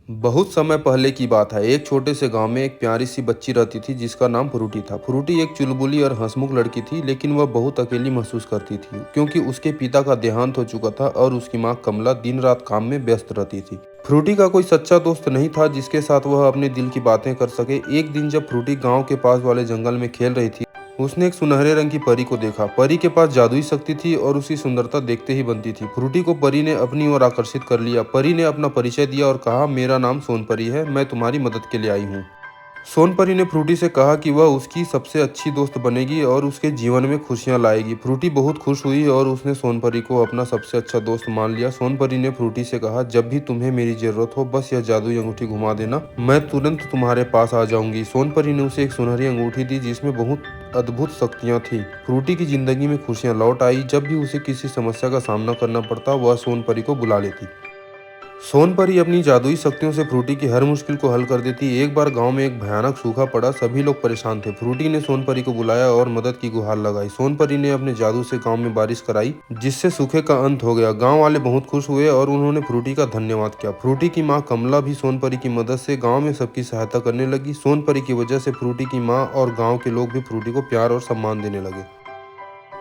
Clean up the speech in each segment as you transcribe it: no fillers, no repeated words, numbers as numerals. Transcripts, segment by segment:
बहुत समय पहले की बात है। एक छोटे से गांव में एक प्यारी सी बच्ची रहती थी जिसका नाम फ्रूटी था। फ्रूटी एक चुलबुली और हंसमुख लड़की थी, लेकिन वह बहुत अकेली महसूस करती थी क्योंकि उसके पिता का देहांत हो चुका था और उसकी माँ कमला दिन रात काम में व्यस्त रहती थी। फ्रूटी का कोई सच्चा दोस्त नहीं था जिसके साथ वह अपने दिल की बातें कर सके। एक दिन जब फ्रूटी गांव के पास वाले जंगल में खेल रही थी, उसने एक सुनहरे रंग की परी को देखा। परी के पास जादुई शक्ति थी और उसकी सुंदरता देखते ही बनती थी। फ्रूटी को परी ने अपनी ओर आकर्षित कर लिया। परी ने अपना परिचय दिया और कहा, मेरा नाम सोनपरी है, मैं तुम्हारी मदद के लिए आई हूँ। सोनपरी ने फ्रूटी से कहा कि वह उसकी सबसे अच्छी दोस्त बनेगी और उसके जीवन में खुशियां लाएगी। फ्रूटी बहुत खुश हुई और उसने सोनपरी को अपना सबसे अच्छा दोस्त मान लिया। सोनपरी ने फ्रूटी से कहा, जब भी तुम्हें मेरी जरूरत हो बस यह जादुई अंगूठी घुमा देना, मैं तुरंत तुम्हारे पास आ जाऊंगी। सोनपरी ने उसे एक सुनहरी अंगूठी दी जिसमें बहुत अद्भुत शक्तियां थी। फ्रूटी की जिंदगी में खुशियां लौट आई। जब भी उसे किसी समस्या का सामना करना पड़ता वह सोनपरी को बुला लेती। सोनपरी अपनी जादुई शक्तियों से फ्रूटी की हर मुश्किल को हल कर देती। एक बार गांव में एक भयानक सूखा पड़ा, सभी लोग परेशान थे। फ्रूटी ने सोनपरी को बुलाया और मदद की गुहार लगाई। सोनपरी ने अपने जादू से गांव में बारिश कराई जिससे सूखे का अंत हो गया। गांव वाले बहुत खुश हुए और उन्होंने फ्रूटी का धन्यवाद किया। फ्रूटी की मां कमला भी सोनपरी की मदद से गाँव में सबकी सहायता करने लगी। सोनपरी की वजह से फ्रूटी की माँ और गाँव के लोग भी फ्रूटी को प्यार और सम्मान देने लगे।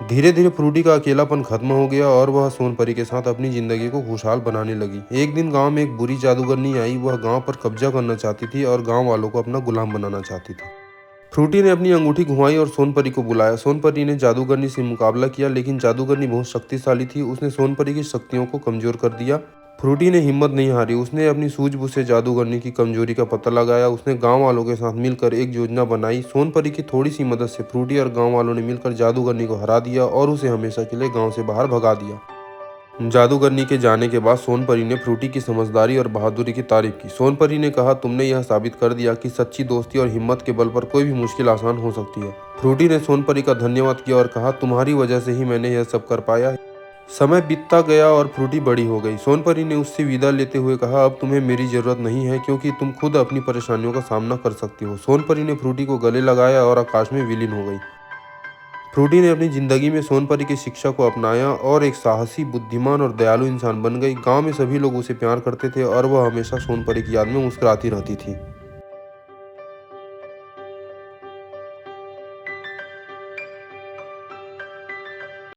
धीरे धीरे फ्रूटी का अकेलापन खत्म हो गया और वह सोनपरी के साथ अपनी जिंदगी को खुशहाल बनाने लगी। एक दिन गांव में एक बुरी जादूगरनी आई। वह गांव पर कब्जा करना चाहती थी और गांव वालों को अपना गुलाम बनाना चाहती थी। फ्रूटी ने अपनी अंगूठी घुमाई और सोनपरी को बुलाया। सोनपरी ने जादूगरनी से मुकाबला किया, लेकिन जादूगरनी बहुत शक्तिशाली थी। उसने सोनपरी की शक्तियों को कमजोर कर दिया। फ्रूटी ने हिम्मत नहीं हारी। उसने अपनी सूझबूझ से जादूगरनी की कमजोरी का पता लगाया। उसने गांव वालों के साथ मिलकर एक योजना बनाई। सोनपरी की थोड़ी सी मदद से फ्रूटी और गांव वालों ने मिलकर जादूगरनी को हरा दिया और उसे हमेशा के लिए गांव से बाहर भगा दिया। जादूगरनी के जाने के बाद सोनपरी ने फ्रूटी की समझदारी और बहादुरी की तारीफ की। सोनपरी ने कहा, तुमने यह साबित कर दिया कि सच्ची दोस्ती और हिम्मत के बल पर कोई भी मुश्किल आसान हो सकती है। फ्रूटी ने सोनपरी का धन्यवाद किया और कहा, तुम्हारी वजह से ही मैंने यह सब कर पाया। समय बीतता गया और फ्रूटी बड़ी हो गई। सोनपरी ने उससे विदा लेते हुए कहा, अब तुम्हें मेरी जरूरत नहीं है क्योंकि तुम खुद अपनी परेशानियों का सामना कर सकती हो। सोनपरी ने फ्रूटी को गले लगाया और आकाश में विलीन हो गई। फ्रूटी ने अपनी जिंदगी में सोनपरी की शिक्षा को अपनाया और एक साहसी, बुद्धिमान और दयालु इंसान बन गई। गांव में सभी लोग उसे प्यार करते थे और वह हमेशा सोनपरी की याद में मुस्कुराती रहती थी।